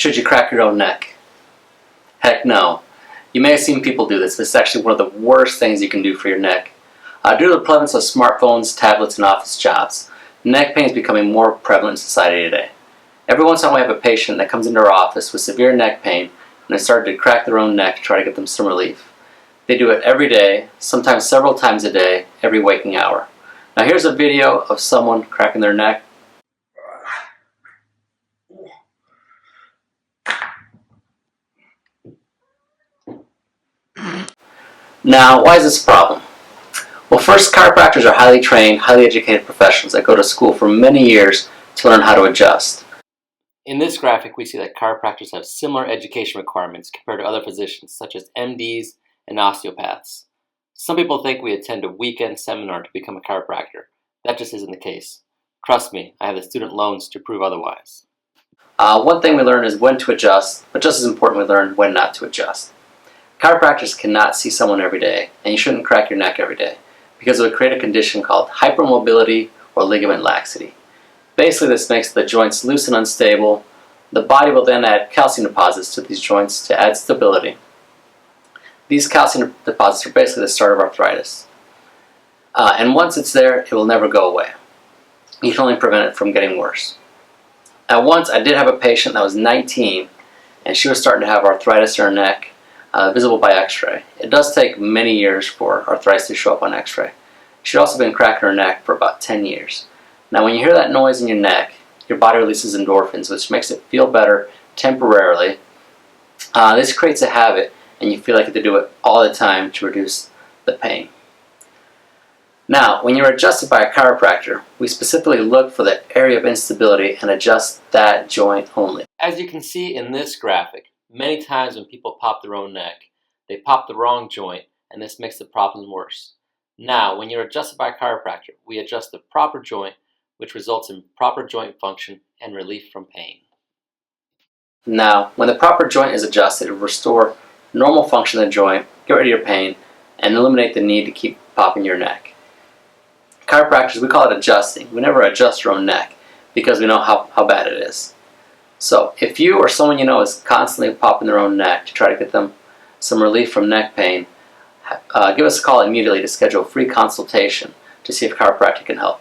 Should you crack your own neck? Heck no. You may have seen people do this, but it's actually one of the worst things you can do for your neck. Due to the prevalence of smartphones, tablets, and office jobs, neck pain is becoming more prevalent in society today. Every once in a while we have a patient that comes into our office with severe neck pain and has started to crack their own neck to try to get them some relief. They do it every day, sometimes several times a day, every waking hour. Now here's a video of someone cracking their neck. Now, why is this a problem? Well, first, chiropractors are highly trained, highly educated professionals that go to school for many years to learn how to adjust. In this graphic, we see that chiropractors have similar education requirements compared to other physicians, such as MDs and osteopaths. Some people think we attend a weekend seminar to become a chiropractor. That just isn't the case. Trust me, I have the student loans to prove otherwise. One thing we learn is when to adjust, but just as important, we learn when not to adjust. Chiropractors cannot see someone every day, and you shouldn't crack your neck every day, because it would create a condition called hypermobility or ligament laxity. Basically, this makes the joints loose and unstable. The body will then add calcium deposits to these joints to add stability. These calcium deposits are basically the start of arthritis. And once it's there, it will never go away. You can only prevent it from getting worse. Now, once I did have a patient that was 19, and she was starting to have arthritis in her neck, visible by x-ray. It does take many years for arthritis to show up on x-ray. She'd also been cracking her neck for about 10 years. Now when you hear that noise in your neck, your body releases endorphins, which makes it feel better temporarily. This creates a habit, and you feel like you have to do it all the time to reduce the pain. Now, when you're adjusted by a chiropractor, we specifically look for the area of instability and adjust that joint only. As you can see in this graphic, many times when people pop their own neck, they pop the wrong joint, and this makes the problem worse. Now, when you're adjusted by a chiropractor, we adjust the proper joint, which results in proper joint function and relief from pain. Now, when the proper joint is adjusted, it will restore normal function of the joint, get rid of your pain, and eliminate the need to keep popping your neck. Chiropractors, we call it adjusting. We never adjust your own neck because we know how bad it is. So if you or someone you know is constantly popping their own neck to try to get them some relief from neck pain, give us a call immediately to schedule a free consultation to see if chiropractic can help.